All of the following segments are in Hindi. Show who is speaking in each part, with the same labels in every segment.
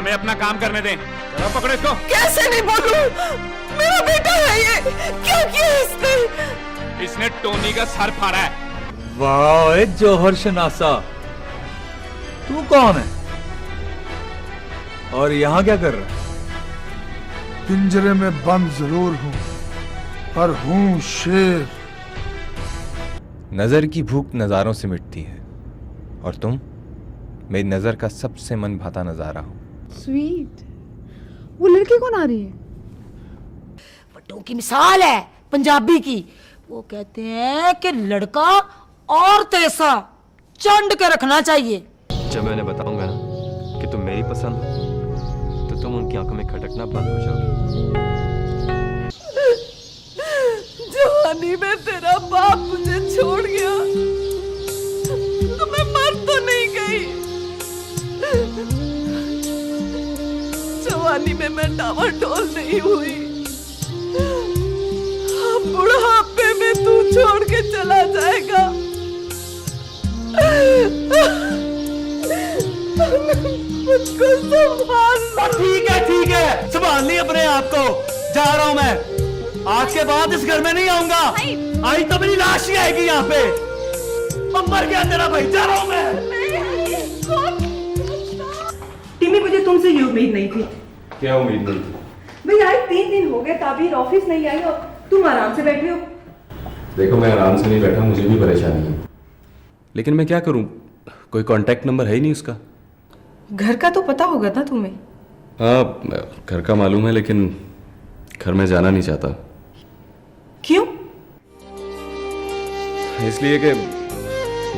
Speaker 1: हमें अपना काम करने दें। चलो पकड़ो इसको।
Speaker 2: कैसे नहीं बोलूं, मेरा बेटा है ये, क्या किया इसने?
Speaker 1: इसने टोनी का सर फाड़ा है।
Speaker 3: वाह जौहर शनासा, तू कौन है और यहाँ क्या कर रहा है?
Speaker 4: पिंजरे में बंद जरूर हूं पर हूं शेर।
Speaker 5: नजर की भूख नजारों से मिटती है और तुम मेरी नजर का सबसे मन भाता नजारा हो।
Speaker 6: स्वीट, वो लड़की कौन आ रही है?
Speaker 2: बट्टों की मिसाल है पंजाबी की। वो कहते हैं कि लड़का और तैसा चंड के रखना चाहिए।
Speaker 7: जब मैं उन्हें बताऊंगा ना कि तुम मेरी पसंद हो तो तुम उनकी आंखों में खटकना बंद हो जाओगी।
Speaker 2: जवानी में तेरा बाप मुझे छोड़ गया तो मैं मर तो नहीं गई। जवानी में मैं डावाडोल नहीं हुई। अब बुढ़ापे में तू छोड़ के चला जाएगा। मुझको संभाल।
Speaker 3: ठीक है, संभाल ली अपने आप को। जा रहा हूँ मैं, आज के बाद इस घर में नहीं आऊंगा। आई तो मेरी लाश ही आएगी यहाँ पे। अब मर गया तेरा भाई, जा रहा हूँ मैं।
Speaker 6: टिमी, मुझे तुमसे ये उम्मीद नहीं थी।
Speaker 7: क्या उम्मीद नहीं थी?
Speaker 6: भाई आज 3 दिन हो गए, ताबीर ऑफिस नहीं आई और तुम आराम से बैठे हो।
Speaker 7: देखो मैं आराम से नहीं बैठा, मुझे भी परेशानी है, लेकिन मैं क्या करूं, कोई कांटेक्ट नंबर है ही नहीं उसका।
Speaker 6: घर का तो पता होगा ना तुम्हें?
Speaker 7: हाँ घर का मालूम है, लेकिन घर में जाना नहीं चाहता।
Speaker 6: क्यों?
Speaker 7: इसलिए कि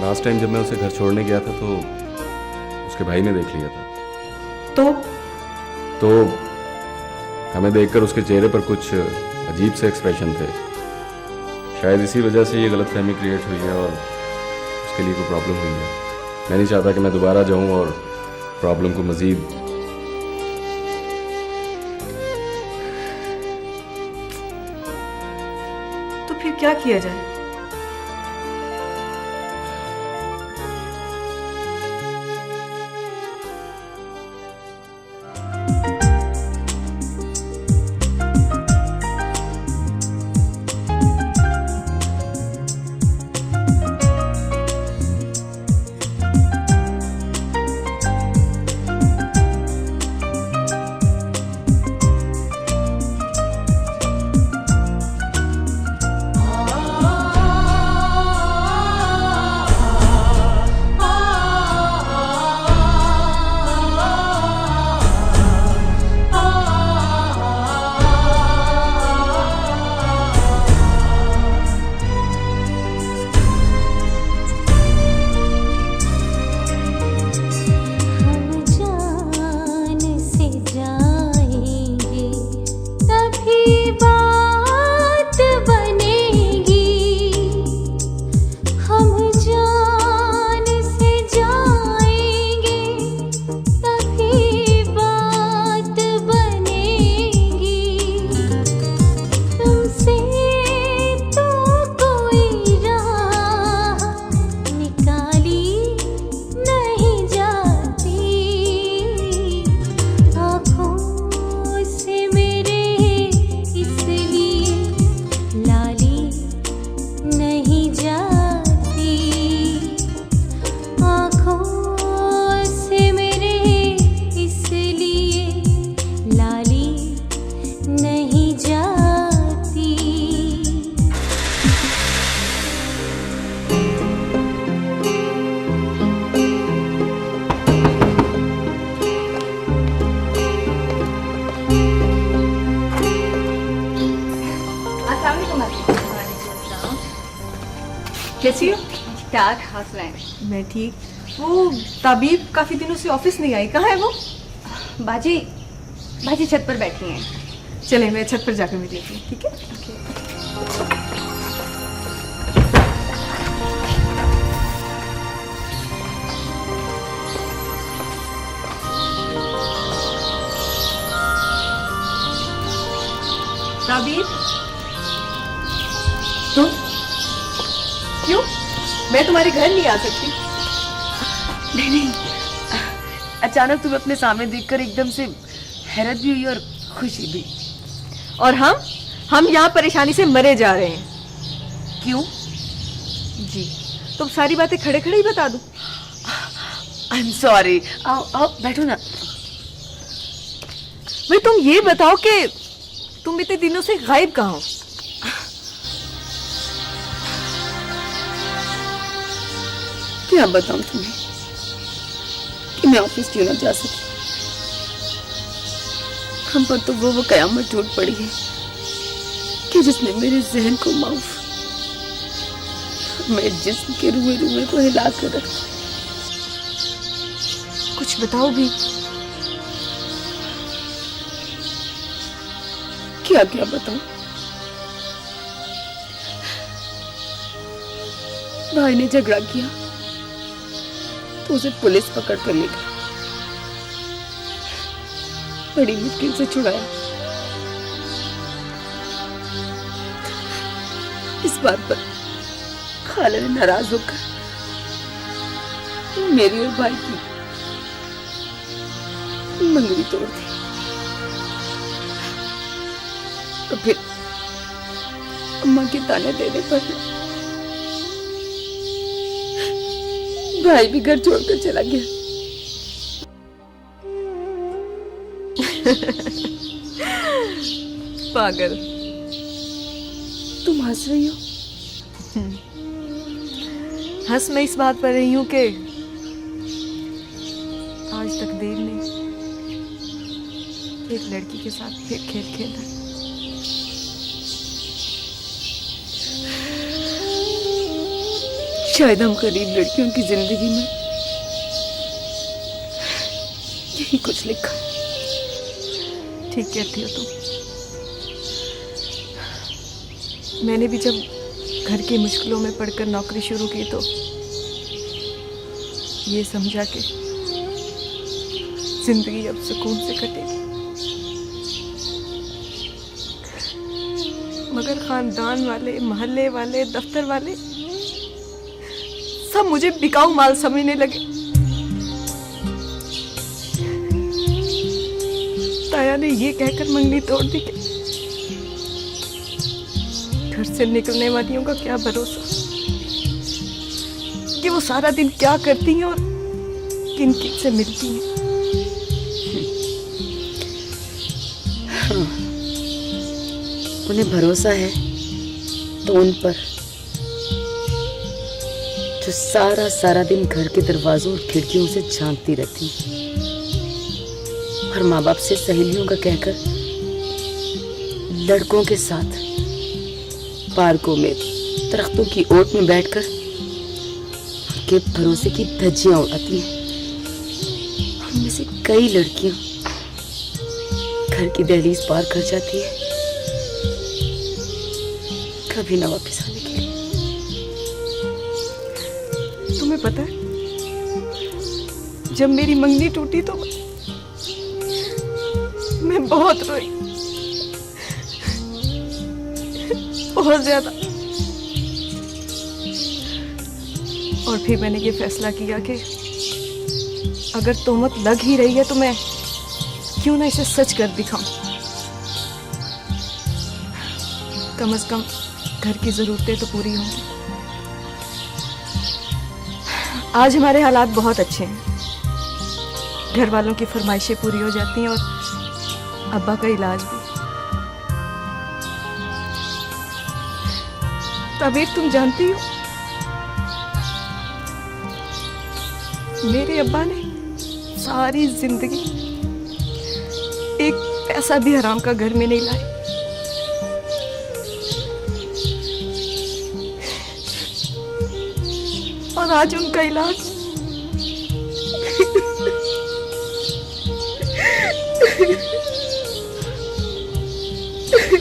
Speaker 7: लास्ट टाइम जब मैं उसे घर छोड़ने गया था तो उसके भाई ने देख लिया था। तो हमें देखकर उसके चेहरे पर कुछ अजीब से एक्सप्रेशन थे। शायद इसी वजह से ये गलतफहमी क्रिएट हुई है और उसके लिए कोई प्रॉब्लम हुई है। मैं नहीं चाहता कि मैं दोबारा जाऊं और प्रॉब्लम को मजीद।
Speaker 6: तो फिर क्या किया जाए? कैसी हो?
Speaker 8: ठीक हाउस लाइन।
Speaker 6: मैं ठीक। वो ताबीब काफी दिनों से ऑफिस नहीं आई, कहाँ है वो?
Speaker 8: बाजी बाजी छत पर बैठी हैं।
Speaker 6: चले मैं छत पर जाकर मिल लेती हूँ, ठीक है? ताबीब, तुम क्यों? मैं तुम्हारे घर नहीं आ सकती?
Speaker 8: नहीं नहीं,
Speaker 9: अचानक तुम्हें अपने सामने देखकर एकदम से हैरत भी हुई और खुशी भी।
Speaker 6: और हम यहाँ परेशानी से मरे जा रहे हैं।
Speaker 9: क्यों?
Speaker 6: जी, तो सारी बातें खड़े खड़े ही बता दूं।
Speaker 9: I am sorry. आओ आओ बैठो ना।
Speaker 6: भाई तुम ये बताओ कि तुम इतने दिनों से गायब कहाँ हो?
Speaker 9: क्या बताऊं तुम्हें कि मैं ऑफिस क्यों ना जा सकी। हम पर तो वो कयामत टूट पड़ी है कि जिसने मेरे जहन को माफ, मेरे जिस्म के रुए रुए को हिला कर रख।
Speaker 6: कुछ बताओ भी।
Speaker 9: क्या क्या बताऊं? भाई ने झगड़ा किया तो उसे पुलिस पकड़ कर ले गई। बड़ी मुश्किल से छुड़ाया। इस बात पर खाला ने नाराज होकर मेरी और भाई की मंगनी तोड़ दी। तो फिर अम्मा के ताने देने पर भाई भी घर छोड़कर चला गया।
Speaker 6: पागल।
Speaker 9: तुम हंस रही हो?
Speaker 6: हंस मैं इस बात पर रही हूं कि आज तकदीर ने एक लड़की के साथ फिर खेल खेला।
Speaker 9: शायद हम गरीब लड़कियों की जिंदगी में यही कुछ लिखा।
Speaker 6: ठीक कहती हो तुम। मैंने भी जब घर की मुश्किलों में पड़कर नौकरी शुरू की तो ये समझा कि जिंदगी अब सुकून से कटेगी, मगर खानदान वाले, मोहल्ले वाले, दफ्तर वाले सब मुझे बिकाऊ माल समझने लगे। ताया ने ये कहकर मंगनी तोड़ दी कि घर से निकलने वालियों का क्या भरोसा कि वो सारा दिन क्या करती हैं और किन किन से मिलती हैं।
Speaker 9: उन्हें भरोसा है तो उन पर जो सारा दिन घर के दरवाजों और खिड़कियों से झांकती रहती और माँ बाप से सहेलियों का कहकर लड़कों के साथ पार्कों में, दरख्तों की ओट में बैठकर उनके भरोसे की धज्जियां उड़ाती हैं। उनमें से कई लड़कियां घर की दहलीज पार कर जाती है, कभी ना वापस आने के लिए।
Speaker 6: तुम्हें पता है, जब मेरी मंगनी टूटी तो मैं बहुत रोई, बहुत ज्यादा। और फिर मैंने ये फैसला किया कि अगर तोहमत लग ही रही है तो मैं क्यों ना इसे सच कर दिखाऊं। कम से कम घर की जरूरतें तो पूरी होंगी। आज हमारे हालात बहुत अच्छे हैं। घर वालों की फरमाइशें पूरी हो जाती हैं और अब्बा का इलाज भी। तबीर, तुम जानती हो मेरे अब्बा ने सारी जिंदगी एक पैसा भी हराम का घर में नहीं लाए। और आज उनका इलाज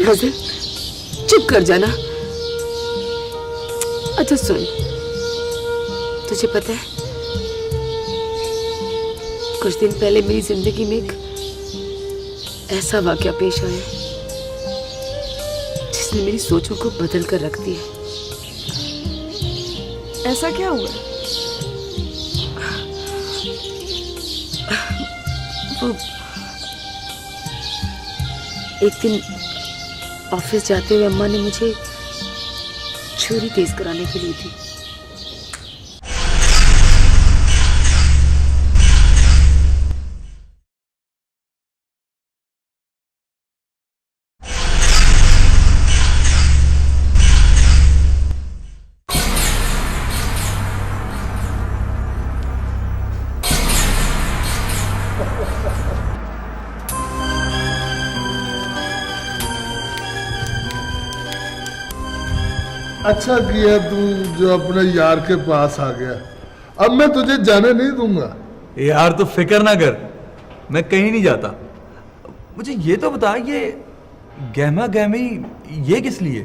Speaker 9: रोज़ा, चुप कर जाना। अच्छा सुन, तुझे पता है कुछ दिन पहले मेरी जिंदगी में एक ऐसा वाकया पेश आया जिसने मेरी सोचों को बदल कर रख दिया।
Speaker 6: ऐसा क्या हुआ?
Speaker 9: वो एक दिन ऑफिस जाते हुए अम्मा ने मुझे छुरी तेज कराने के लिए दी।
Speaker 4: अच्छा किया तू जो अपने यार के पास आ गया। अब मैं तुझे जाने नहीं दूंगा।
Speaker 3: यार तो फिक्र ना कर, मैं कहीं नहीं जाता। मुझे ये तो बता, ये गहमा गहमी ये किस लिए?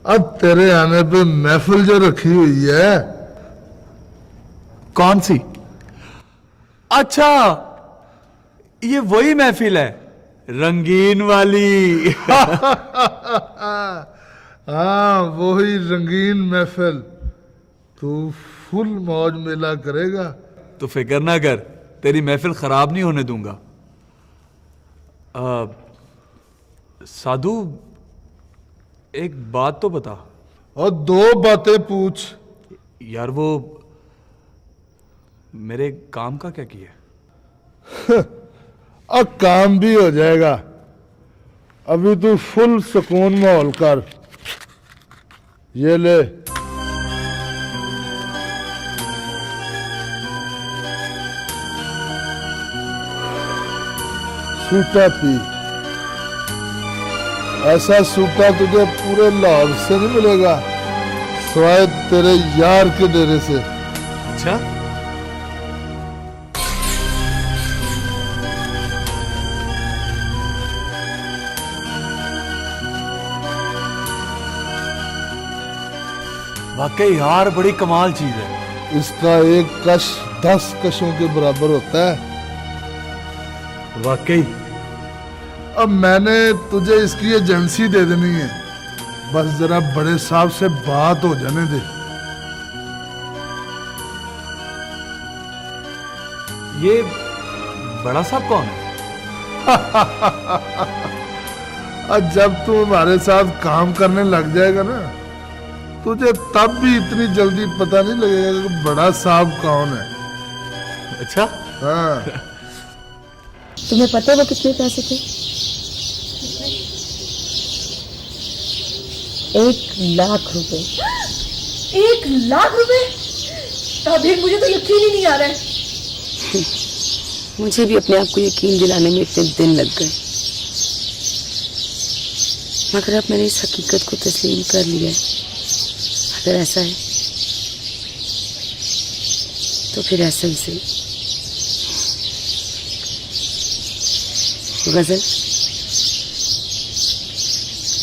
Speaker 4: अब तेरे आने पे महफिल जो रखी हुई है।
Speaker 3: कौन सी? अच्छा, ये वही महफिल है, रंगीन वाली।
Speaker 4: हाँ, वही रंगीन महफिल। तू फुल मौज मेला करेगा।
Speaker 3: तो फिक्र ना कर, तेरी महफिल खराब नहीं होने दूंगा। साधु, एक बात तो बता।
Speaker 4: और दो बातें पूछ।
Speaker 3: यार वो मेरे काम का क्या किया?
Speaker 4: अब काम भी हो जाएगा। अभी तू फुल सुकून माहौल कर। ये ले, सूटा पी। ऐसा सूटा तुझे पूरे लाहौर से नहीं मिलेगा, सिवाय तेरे यार के डेरे से।
Speaker 3: अच्छा, वाकई यार बड़ी कमाल चीज है।
Speaker 4: इसका एक कश 10 कशों के बराबर होता है।
Speaker 3: वाकई।
Speaker 4: अब मैंने तुझे इसकी एजेंसी दे देनी है, बस जरा बड़े साहब से बात हो जाने दे।
Speaker 3: ये बड़ा साहब कौन है?
Speaker 4: और जब तू हमारे साथ काम करने लग जाएगा ना, तुझे तब भी इतनी जल्दी पता नहीं लगेगा कि बड़ा साहब कौन है।
Speaker 3: अच्छा,
Speaker 4: हाँ।
Speaker 9: तुम्हें पता है वो कितने पैसे थे? 1,00,000 रुपए।
Speaker 6: 1,00,000 रुपए? अभी मुझे तो यकीन ही नहीं आ रहा है।
Speaker 9: मुझे भी अपने आप को यकीन दिलाने में इतने दिन लग गए, मगर अब मैंने इस हकीकत को तस्लीम कर लिया है। अगर ऐसा है तो फिर ऐसा ही सही। गजल,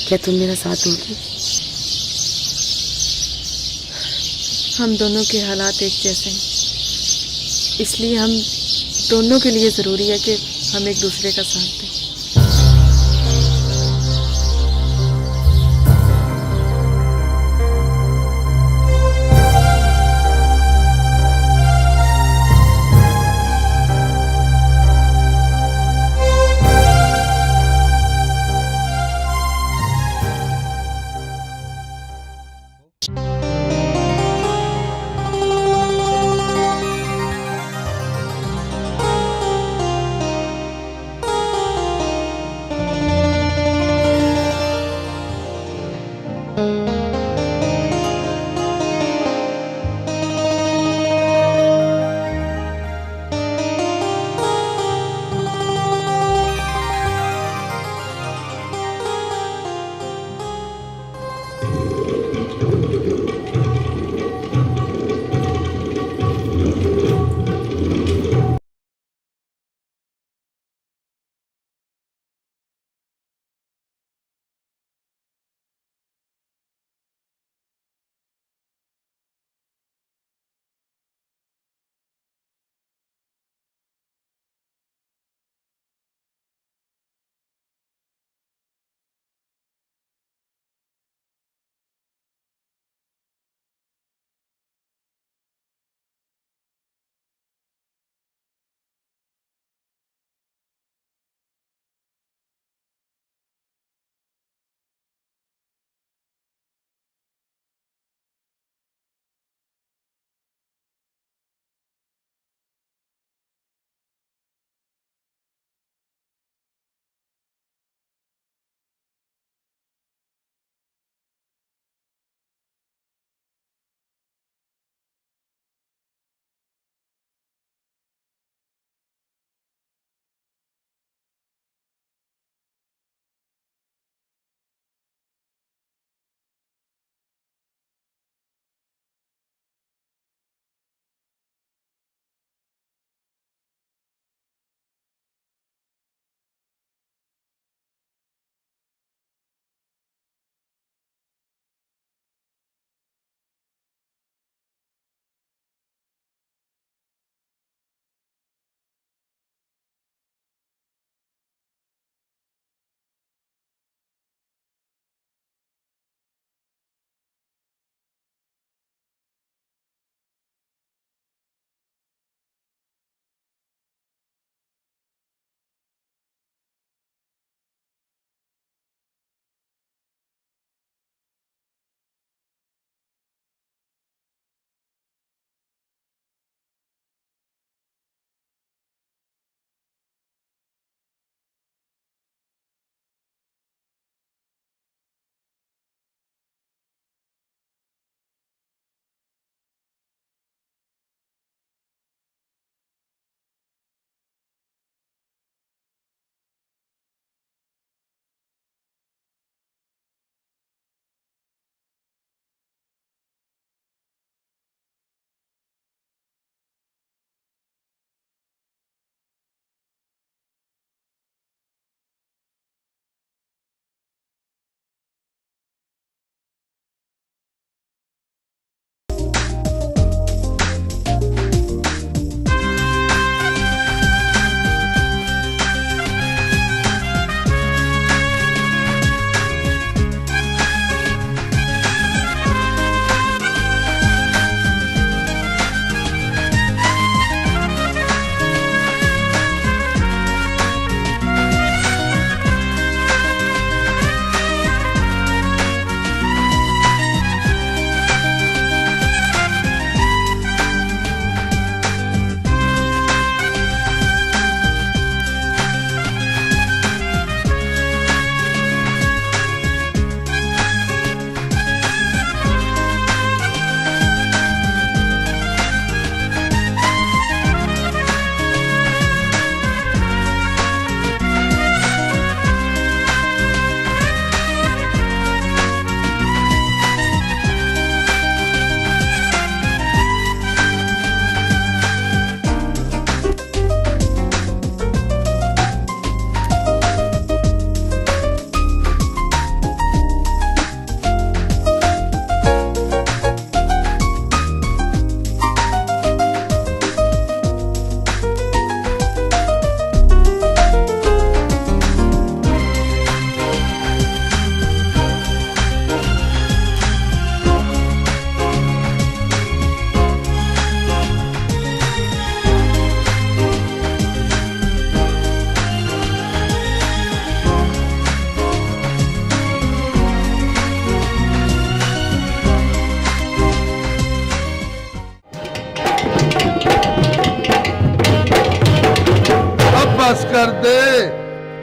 Speaker 9: क्या तुम मेरा साथ दोगी?
Speaker 6: हम दोनों के हालात एक जैसे हैं, इसलिए हम दोनों के लिए ज़रूरी है कि हम एक दूसरे का साथ दें।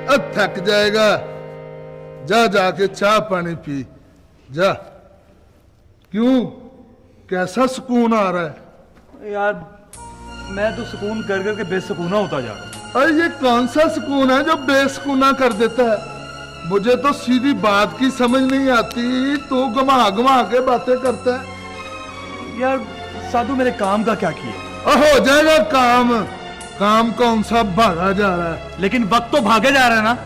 Speaker 4: अब थक जाएगा, जा जाके चाय पानी पी जा। क्यों, कैसा सुकून आ रहा है?
Speaker 3: यार मैं तो सुकून कर करके बेसुकूना होता जा रहा हूँ।
Speaker 4: अरे ये कौन सा सुकून है जो बेसुकूना कर देता है? मुझे तो सीधी बात की समझ नहीं आती, तू घुमा घुमा के बातें करता है।
Speaker 3: यार साधु मेरे काम का क्या किया?
Speaker 4: हो जाएगा काम, काम कौन सा भागा जा रहा है?
Speaker 3: लेकिन वक्त तो भागे जा रहा है ना।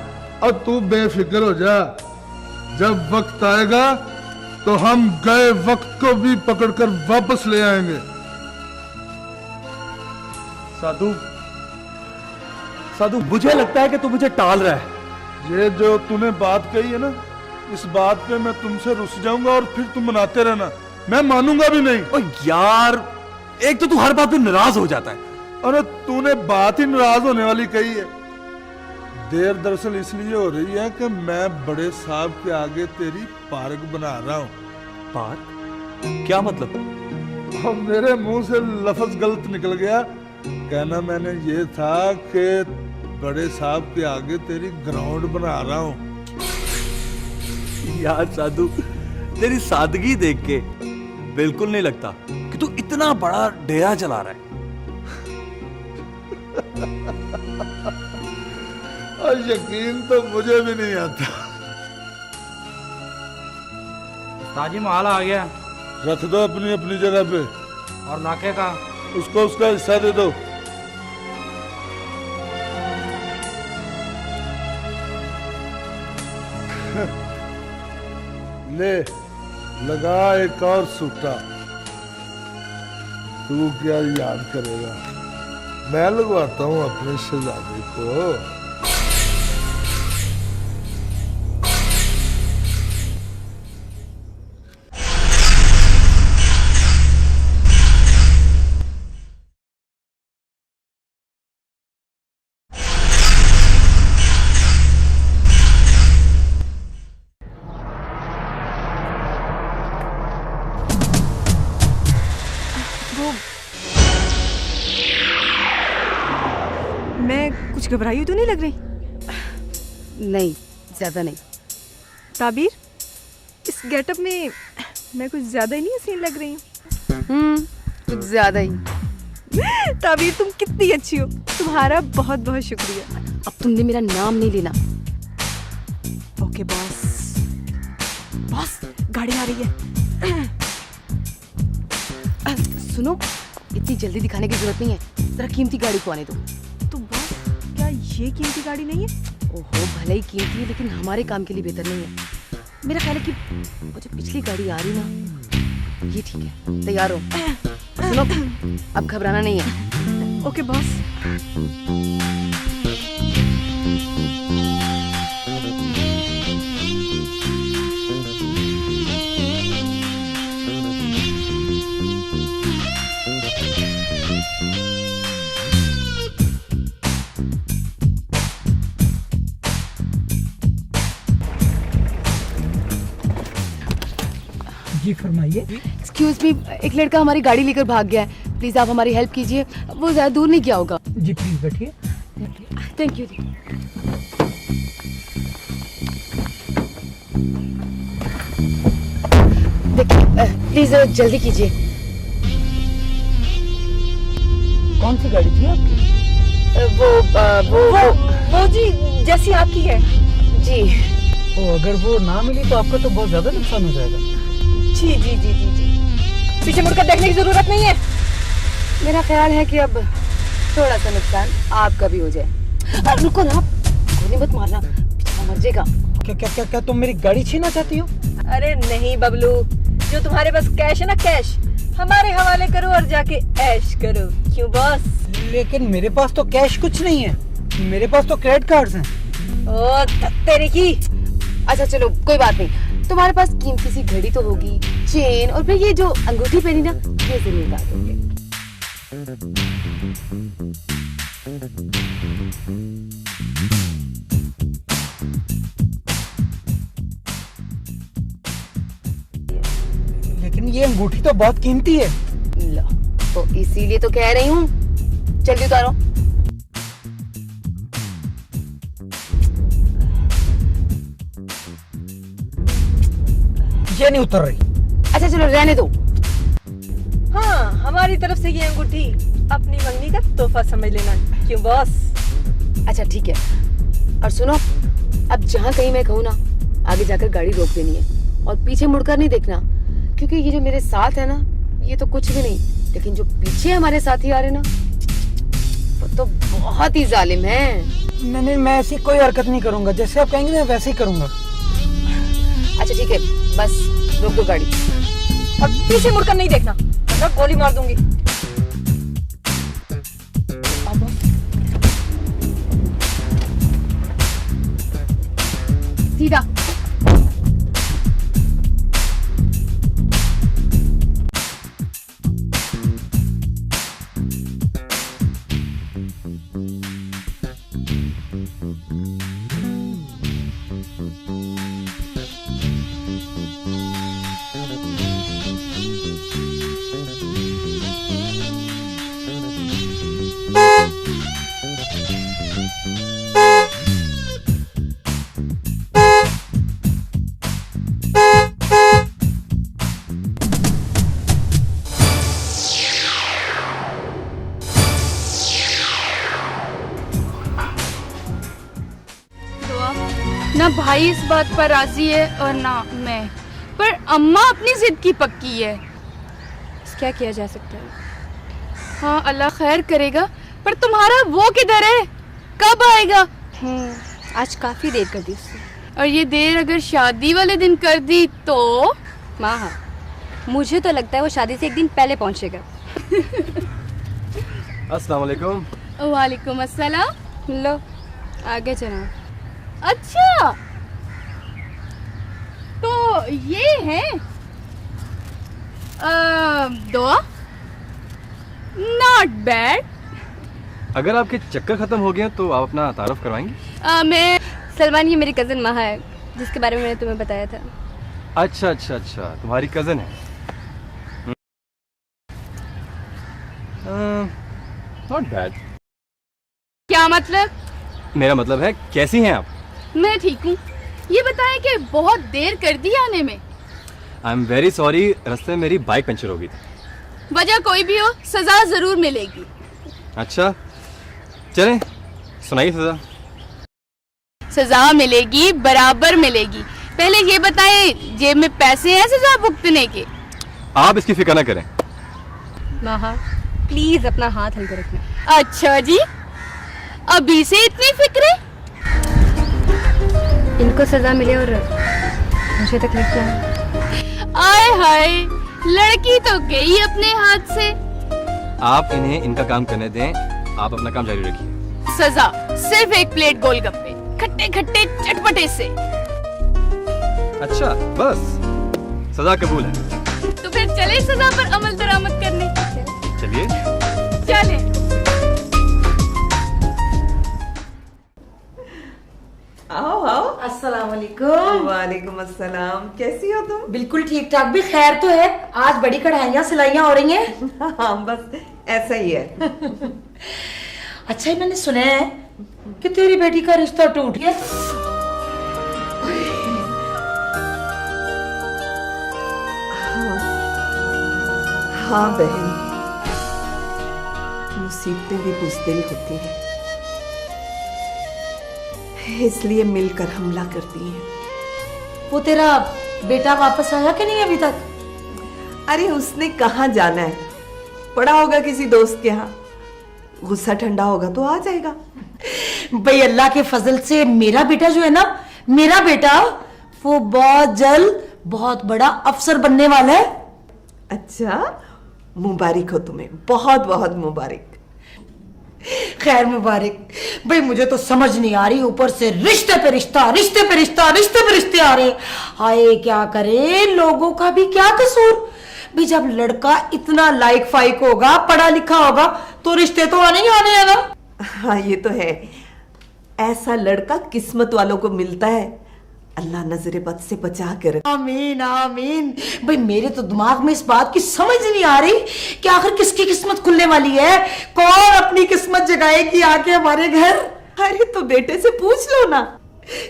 Speaker 4: और तू बेफिक्र हो जा, जब वक्त आएगा तो हम गए वक्त को भी पकड़कर वापस ले आएंगे।
Speaker 3: साधु साधु मुझे लगता है कि तू मुझे टाल रहा है।
Speaker 4: ये जो तूने बात कही है ना, इस बात पे मैं तुमसे रुस जाऊंगा और फिर तुम मनाते रहना, मैं मानूंगा भी नहीं।
Speaker 3: ओ यार, एक तो तू हर बात पे नाराज हो जाता है।
Speaker 4: अरे तूने बात ही नाराज होने वाली कही है। देर दरअसल इसलिए हो रही है कि मैं बड़े साहब के आगे तेरी पार्क बना रहा हूँ।
Speaker 3: पार्क? क्या मतलब?
Speaker 4: और मेरे मुंह से लफ्ज गलत निकल गया। कहना मैंने ये था कि बड़े साहब के आगे तेरी ग्राउंड बना रहा हूँ।
Speaker 3: यार साधु, तेरी सादगी देख के बिल्कुल नहीं लगता कि तू इतना बड़ा डेरा चला रहा है।
Speaker 4: और यकीन तो मुझे भी नहीं आता।
Speaker 1: ताजी माल आ गया।
Speaker 4: रख दो अपनी अपनी जगह पे।
Speaker 1: और लाके का?
Speaker 4: उसको उसका हिस्सा दे दो। ले लगा एक और सूटा। तू क्या याद करेगा, मैं लगवाता हूँ अपने शहजादे को।
Speaker 6: मैं कुछ घबराई हुई तो नहीं लग रही?
Speaker 9: नहीं, ज्यादा नहीं।
Speaker 6: ताबीर, इस गेटअप में मैं कुछ ज्यादा ही नहीं हसीन लग रही हूँ?
Speaker 9: कुछ ज्यादा ही।
Speaker 6: ताबीर तुम कितनी अच्छी हो, तुम्हारा बहुत बहुत शुक्रिया।
Speaker 9: अब तुमने मेरा नाम नहीं लेना।
Speaker 6: Okay boss. बॉस, गाड़ी आ रही है।
Speaker 9: सुनो, इतनी जल्दी दिखाने की जरूरत नहीं है, जरा कीमती गाड़ी को आने दो।
Speaker 6: तो बॉस, क्या ये कीमती गाड़ी नहीं है?
Speaker 9: ओहो, भले ही कीमती है लेकिन हमारे काम के लिए बेहतर नहीं है। मेरा ख्याल है कि वो जो पिछली गाड़ी आ रही ना, ये ठीक है। तैयार हो? सुनो, अब घबराना नहीं है।
Speaker 6: Okay boss.
Speaker 2: जी फरमाइए।
Speaker 9: एक्सक्यूज मी, एक लड़का हमारी गाड़ी लेकर भाग गया है, प्लीज आप हमारी हेल्प कीजिए। वो ज्यादा दूर नहीं गया होगा।
Speaker 2: जी प्लीज बैठिए।
Speaker 9: Thank you. देखिए, प्लीज जल्दी कीजिए।
Speaker 2: कौन सी गाड़ी थी आपकी?
Speaker 6: वो जी जैसी आपकी है।
Speaker 9: जी।
Speaker 2: अगर वो ना मिली तो आपका तो बहुत ज्यादा नुकसान हो जाएगा।
Speaker 6: जी जी जी जी जी, पीछे मुड़कर देखने की जरूरत नहीं है।
Speaker 9: मेरा ख्याल है कि अब थोड़ा सा नुकसान आपका भी हो जाए। रुको ना, गोली मत मारना, पीछा मर जाएगा।
Speaker 2: क्या क्या क्या क्या तुम मेरी गाड़ी छीनना चाहती हो?
Speaker 6: अरे नहीं बबलू, जो तुम्हारे पास कैश है ना, कैश हमारे हवाले करो और जाके ऐश करो। क्यों बॉस?
Speaker 2: लेकिन मेरे पास तो कैश कुछ नहीं है, मेरे पास तो क्रेडिट कार्ड्स हैं।
Speaker 6: ओ तेरे की।
Speaker 9: अच्छा चलो, कोई बात नहीं, तुम्हारे पास कीमती सी घड़ी तो होगी, चेन, और फिर ये जो अंगूठी पहनी ना, ये जरूर ला दोगे।
Speaker 2: लेकिन ये अंगूठी तो बहुत कीमती है।
Speaker 9: लो, तो इसीलिए तो कह रही हूँ, जल्दी उतारो।
Speaker 1: ये नहीं उतर रही।
Speaker 9: अच्छा चलो रहने दो।
Speaker 6: हाँ, हमारी तरफ से ये अंगूठी अपनी मंगनी का तोहफा समझ लेना, क्यों बॉस?
Speaker 9: अच्छा ठीक है, और सुनो, अब जहाँ कहीं मैं कहूँ ना, आगे जाकर गाड़ी रोक देनी है और पीछे मुड़कर नहीं देखना, क्योंकि ये जो मेरे साथ है ना, ये तो कुछ भी नहीं, लेकिन जो पीछे हमारे साथी आ रहे ना, वो तो बहुत ही जालिम है।
Speaker 1: नहीं, मैं ऐसी कोई हरकत नहीं करूंगा, जैसे आप कहेंगे मैं वैसे ही करूंगा।
Speaker 9: अच्छा ठीक है, बस रोक दो गाड़ी।
Speaker 6: अब पीछे मुड़कर नहीं देखना, वरना गोली मार दूंगी।
Speaker 8: सीधा।
Speaker 10: ना भाई इस बात पर राजी है और ना मैं, पर अम्मा अपनी जिद की पक्की है। क्या किया जा सकता है? हाँ अल्लाह खैर करेगा, पर तुम्हारा वो किधर है, कब आएगा?
Speaker 8: आज काफी देर कर दी उसने।
Speaker 10: और ये देर अगर शादी वाले दिन कर दी तो?
Speaker 8: माँ हाँ, मुझे तो लगता है वो शादी से एक दिन पहले पहुंचेगा।
Speaker 7: अस्सलाम वालेकुम।
Speaker 10: वालेकुम अस्सलाम। लो आगे जनाब। अच्छा तो ये है दुआ, नॉट बैड।
Speaker 7: अगर आपके चक्कर खत्म हो गए तो आप अपना तारुफ करवाएंगे?
Speaker 10: मैं
Speaker 8: सलमान, ये मेरी कजिन महा है, जिसके बारे में मैंने तुम्हें बताया था।
Speaker 7: अच्छा अच्छा अच्छा, तुम्हारी कजन है। Not bad.
Speaker 10: क्या मतलब?
Speaker 7: मेरा मतलब है कैसी हैं आप?
Speaker 10: मैं ठीक हूँ। ये बताएं कि बहुत देर कर दी आने में।
Speaker 7: आई एम वेरी सॉरी, रास्ते में मेरी बाइक पंचर हो गई थी।
Speaker 10: वजह कोई भी हो, सजा जरूर मिलेगी।
Speaker 7: अच्छा चलें, सुनाइए सजा।
Speaker 10: सजा मिलेगी, बराबर मिलेगी। पहले ये बताएं जेब में पैसे हैं सजा भुगतने के?
Speaker 7: आप इसकी फिक्र ना करें।
Speaker 8: महा प्लीज अपना हाथ हल्का रखना।
Speaker 10: अच्छा जी, अभी से इतनी फिक्र?
Speaker 8: इनको सजा मिले और मुझे तकलीफ क्या है?
Speaker 10: आए हाय, लड़की तो गई अपने हाथ से।
Speaker 7: आप इन्हें इनका काम करने दें, आप अपना काम जारी रखिए।
Speaker 10: सजा सिर्फ एक प्लेट गोलगप्पे, खट्टे खट्टे चटपटे से।
Speaker 7: अच्छा बस, सजा कबूल है।
Speaker 10: तो फिर चले सजा पर अमल दरामद करने।
Speaker 7: चलिए
Speaker 10: चले।
Speaker 11: आओ आओ।
Speaker 2: अस्सलाम वालेकुम।
Speaker 11: वालेकुम अस्सलाम। कैसी हो तुम?
Speaker 2: बिल्कुल ठीक ठाक। भी खैर तो है, आज बड़ी कढ़ाइयाँ सिलाइयाँ हो रही हैं।
Speaker 11: हाँ बस ऐसा ही है।
Speaker 2: अच्छा ही मैंने सुना है कि तेरी बेटी का रिश्ता टूट गया।
Speaker 11: हाँ बहन, मुसीबतें भी बुज़दिल होती हैं, इसलिए मिलकर हमला करती हैं।
Speaker 2: वो तेरा बेटा वापस आया कि नहीं अभी तक?
Speaker 11: अरे उसने कहाँ जाना है, पड़ा होगा किसी दोस्त के यहाँ। गुस्सा ठंडा होगा तो आ जाएगा।
Speaker 2: भाई अल्लाह के फजल से मेरा बेटा जो है ना, मेरा बेटा वो बहुत जल्द बहुत बड़ा अफसर बनने वाला है।
Speaker 11: अच्छा, मुबारक हो तुम्हें, बहुत बहुत मुबारक।
Speaker 2: खैर मुबारक। भाई मुझे तो समझ नहीं आ रही, ऊपर से रिश्ते पे रिश्ता, रिश्ते पे रिश्ता, रिश्ते पे रिश्ते आ रहे। हाय क्या करे, लोगों का भी क्या कसूर। भाई जब लड़का इतना लाइक फाइक होगा, पढ़ा लिखा होगा, तो रिश्ते तो आने ही आने हैं ना।
Speaker 11: हाँ ये तो है, ऐसा लड़का किस्मत वालों को मिलता है। अल्लाह नजरे बद से बचा के रखे।
Speaker 2: आमीन आमीन। भाई मेरे तो दिमाग में इस बात की समझ नहीं आ रही कि आखिर किसकी किस्मत खुलने वाली है, कौन अपनी किस्मत जगाएगी आके हमारे घर।
Speaker 11: अरे तो बेटे से पूछ लो ना।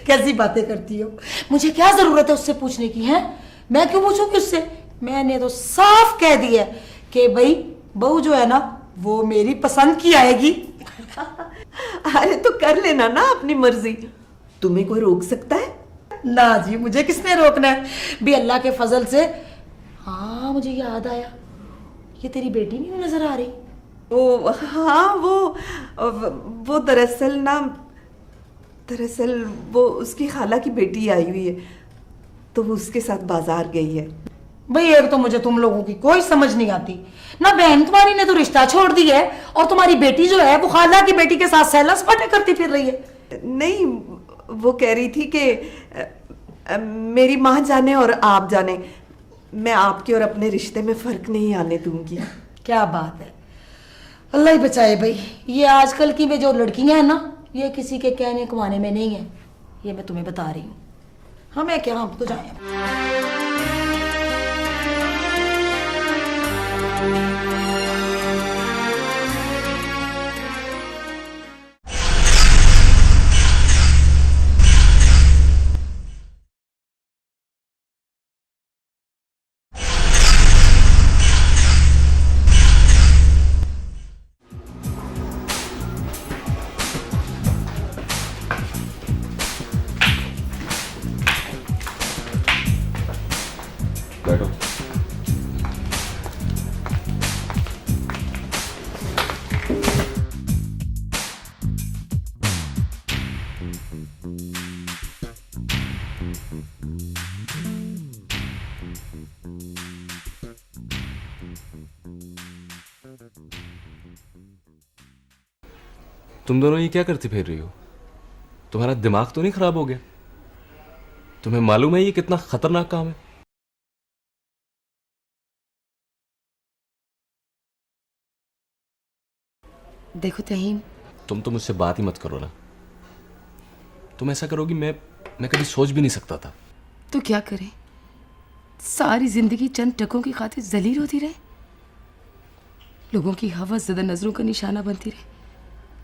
Speaker 2: कैसी बातें करती हो, मुझे क्या जरूरत है उससे पूछने की है? मैं क्यों पूछूंगी उससे? मैंने तो साफ कह दिया कि भाई बहू जो है ना वो मेरी पसंद की आएगी।
Speaker 11: अरे तो कर लेना ना अपनी मर्जी, तुम्हें कोई रोक सकता है?
Speaker 2: ना जी, मुझे किसने रोकना है भी अल्लाह के फजल से। हाँ मुझे याद आया, ये तेरी बेटी नहीं नजर आ रही?
Speaker 11: वो हाँ वो दरअसल वो उसकी खाला की बेटी आई हुई है, तो वो उसके साथ बाजार गई है।
Speaker 2: भाई एक तो मुझे तुम लोगों की कोई समझ नहीं आती ना। बहन तुम्हारी ने तो रिश्ता छोड़ दिया है और तुम्हारी बेटी जो है वो खाला की बेटी के साथ सैला सपाटे करती फिर रही है।
Speaker 11: नहीं, वो कह रही थी कि मेरी माँ जाने और आप जाने, मैं आपके और अपने रिश्ते में फर्क नहीं आने दूंगी।
Speaker 2: क्या बात है, अल्लाह ही बचाए भाई। ये आजकल की में जो लड़कियां हैं ना, ये किसी के कहने कमाने में नहीं है, ये मैं तुम्हें बता रही हूँ। हमें क्या, हम तो जाए।
Speaker 7: बैठो। तुम दोनों ये क्या करती फिर रही हो? तुम्हारा दिमाग तो नहीं खराब हो गया? तुम्हें मालूम है ये कितना खतरनाक काम है?
Speaker 9: देखो तहीम,
Speaker 7: तुम तो मुझसे बात ही मत करो ना। तुम ऐसा करोगी मैं कभी सोच भी नहीं सकता था।
Speaker 9: तो क्या करें, सारी जिंदगी चंद टकों की खातिर जलील होती रहे, लोगों की हवस ज़्यादा नजरों का निशाना बनती रहे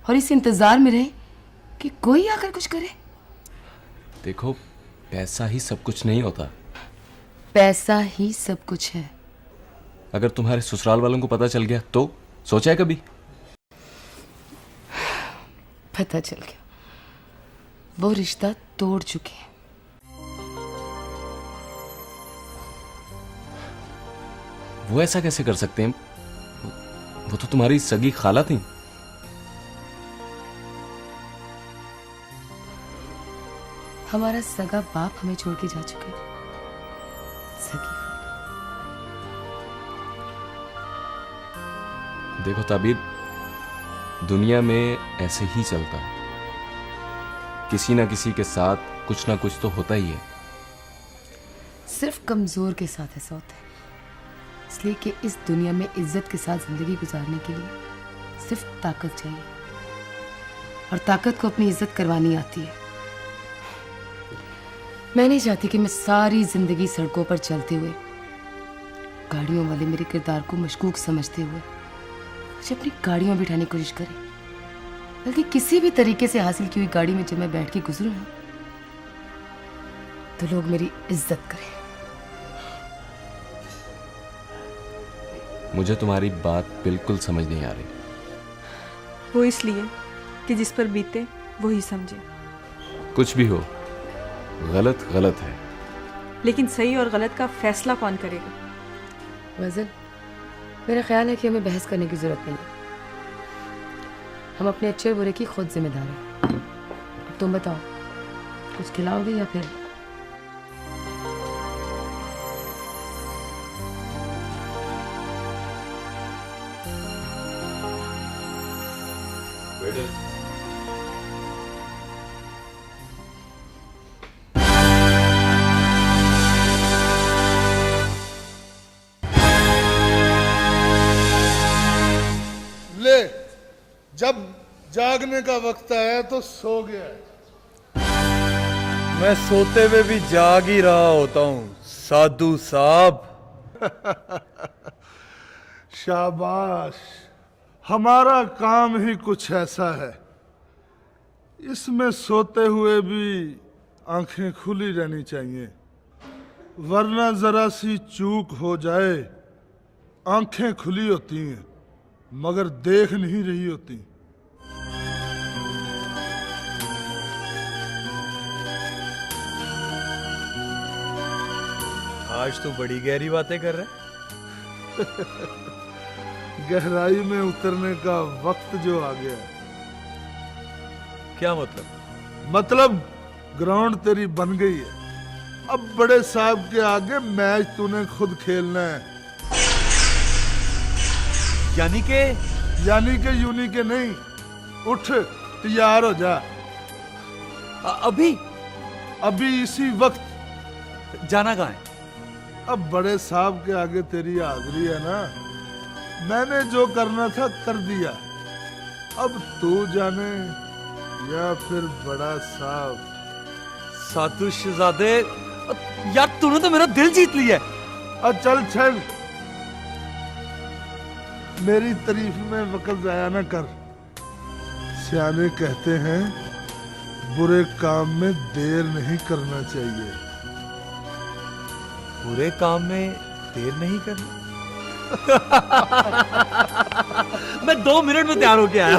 Speaker 9: और इस इंतजार में रहे कि कोई आकर कुछ करे।
Speaker 7: देखो, पैसा ही सब कुछ नहीं होता।
Speaker 9: पैसा ही सब कुछ है।
Speaker 7: अगर तुम्हारे ससुराल वालों को पता चल गया तो सोचा है कभी?
Speaker 9: पता चल गया, वो रिश्ता तोड़ चुके हैं।
Speaker 7: वो ऐसा कैसे कर सकते हैं? वो तो तुम्हारी सगी खाला थी।
Speaker 9: हमारा सगा बाप हमें छोड़ के जा चुका है। सगी
Speaker 7: देखो ताबीर, दुनिया में ऐसे ही चलता है, किसी ना किसी के साथ कुछ ना कुछ तो होता ही है।
Speaker 9: सिर्फ कमजोर के साथ ऐसा होता है, इसलिए कि इस दुनिया में इज्जत के साथ जिंदगी गुजारने के लिए सिर्फ ताकत चाहिए, और ताकत को अपनी इज्जत करवानी आती है। मैं नहीं चाहती कि मैं सारी जिंदगी सड़कों पर चलते हुए गाड़ियों वाले मेरे किरदार को मशकूक समझते हुए मुझे अपनी गाड़ियों में बिठाने की कोशिश करें, बल्कि किसी भी तरीके से हासिल की हुई गाड़ी में जब मैं बैठ के गुजरूं ना, तो लोग मेरी इज्जत करें।
Speaker 7: मुझे तुम्हारी बात बिल्कुल समझ नहीं आ रही।
Speaker 6: वो इसलिए कि जिस पर बीते वो ही समझे।
Speaker 7: कुछ भी हो, गलत गलत है।
Speaker 6: लेकिन सही और गलत का फैसला कौन करेगा?
Speaker 9: वज़न, मेरा ख्याल है कि हमें बहस करने की जरूरत नहीं है। हम अपने अच्छे बुरे की खुद जिम्मेदार हैं। अब तुम बताओ, कुछ खिलाओगे या फिर?
Speaker 4: ले, जब जागने का वक्त आया तो सो गया।
Speaker 5: मैं सोते हुए भी जाग ही रहा होता हूँ साधु साहब।
Speaker 4: शाबाश, हमारा काम ही कुछ ऐसा है, इसमें सोते हुए भी आंखें खुली रहनी चाहिए। वरना जरा सी चूक हो जाए, आंखें खुली होती हैं मगर देख नहीं रही होती।
Speaker 3: आज तो बड़ी गहरी बातें कर रहा है।
Speaker 4: गहराई में उतरने का वक्त जो आ गया।
Speaker 3: क्या मतलब?
Speaker 4: मतलब ग्राउंड तेरी बन गई है, अब बड़े साहब के आगे मैच तूने खुद खेलना है।
Speaker 3: यानी के
Speaker 4: यूनी के नहीं, उठ तैयार हो जा।
Speaker 3: अभी
Speaker 4: इसी वक्त।
Speaker 3: जाना कहाँ है?
Speaker 4: अब बड़े साहब के आगे तेरी हाजिरी है ना, मैंने जो करना था कर दिया, अब तू जाने या फिर बड़ा साहब।
Speaker 3: सातु शहजादे, यार तूने तो मेरा दिल जीत लिया है।
Speaker 4: चल चल, मेरी तारीफ में वक्त जाया न कर। सियाने कहते हैं बुरे काम में देर नहीं करना चाहिए।
Speaker 3: बुरे काम में देर नहीं करना? मैं 2 मिनट में तैयार होके आया।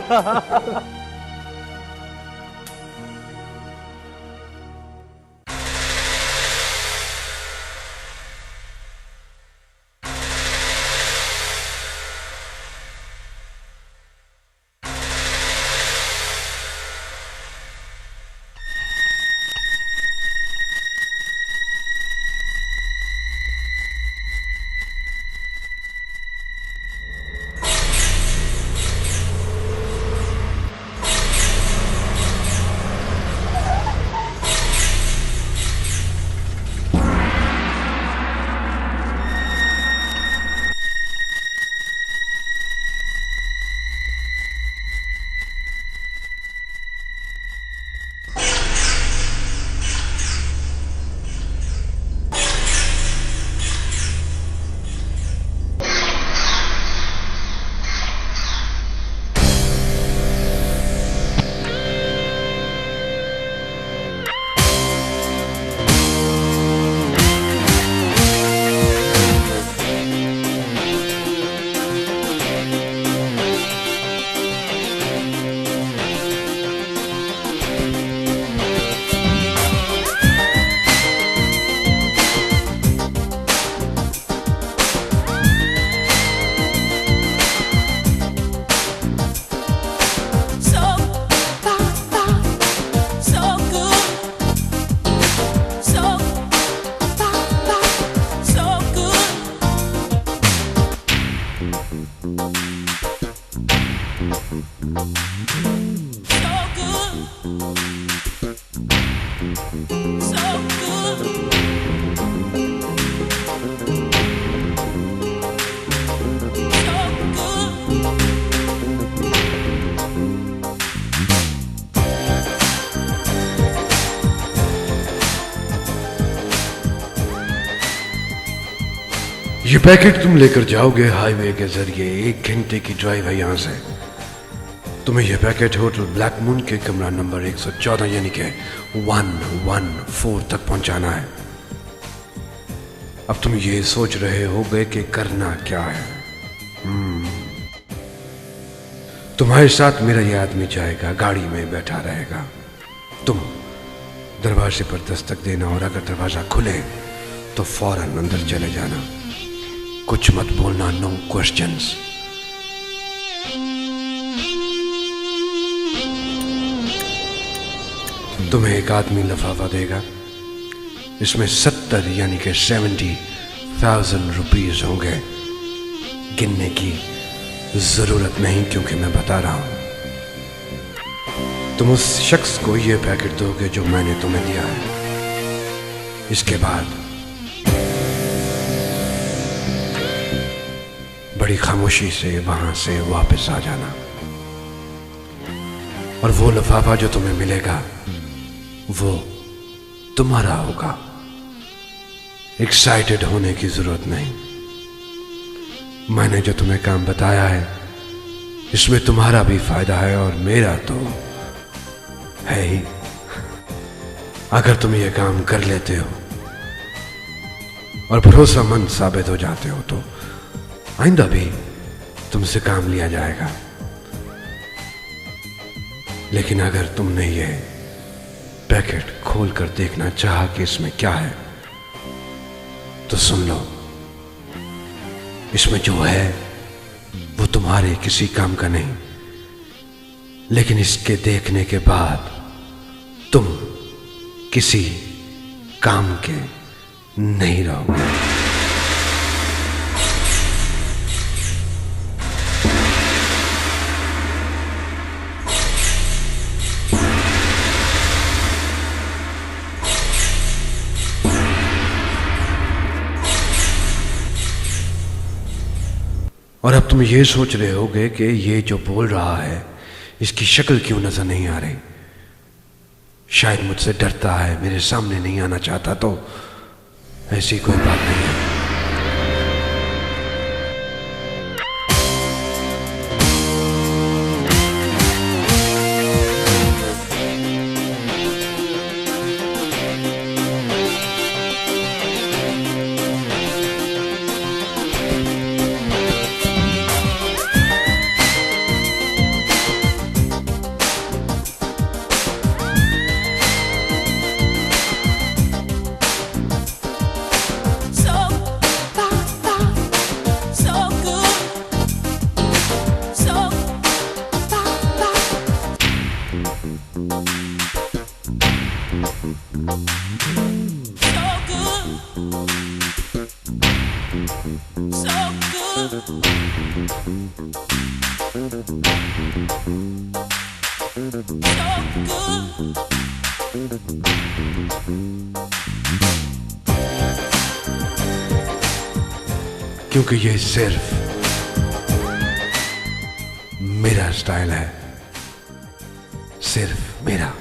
Speaker 12: ये पैकेट तुम लेकर जाओगे हाईवे के जरिए, 1 घंटे की ड्राइव है यहां से। तुम्हें यह पैकेट होटल ब्लैक मून के कमरा नंबर 114 यानी कि 114 तक पहुंचाना है। अब तुम ये सोच रहे होगे कि करना क्या है। तुम्हारे साथ मेरा ये आदमी जाएगा, गाड़ी में बैठा रहेगा। तुम दरवाजे पर दस्तक देना और अगर दरवाजा खुले तो फौरन अंदर चले जाना, कुछ मत बोलना, नो क्वेश्चंस। तुम्हें एक आदमी लिफाफा देगा, इसमें 70 यानी कि 70,000 रुपीज होंगे। गिनने की जरूरत नहीं क्योंकि मैं बता रहा हूं। तुम उस शख्स को यह पैकेट दोगे जो मैंने तुम्हें दिया है। इसके बाद बड़ी खामोशी से वहां से वापस आ जाना और वो लिफाफा जो तुम्हें मिलेगा वो तुम्हारा होगा। एक्साइटेड होने की जरूरत नहीं। मैंने जो तुम्हें काम बताया है इसमें तुम्हारा भी फायदा है और मेरा तो है ही। अगर तुम ये काम कर लेते हो और भरोसामंद साबित हो जाते हो तो आइंदा भी तुमसे काम लिया जाएगा। लेकिन अगर तुमने ये पैकेट खोलकर देखना चाहा कि इसमें क्या है, तो सुन लो, इसमें जो है वो तुम्हारे किसी काम का नहीं, लेकिन इसके देखने के बाद तुम किसी काम के नहीं रहोगे। और अब तुम ये सोच रहे होगे कि ये जो बोल रहा है इसकी शक्ल क्यों नजर नहीं आ रही। शायद मुझसे डरता है, मेरे सामने नहीं आना चाहता। तो ऐसी कोई बात नहीं है। क्योंकि ये सिर्फ मेरा स्टाइल है, सिर्फ मेरा।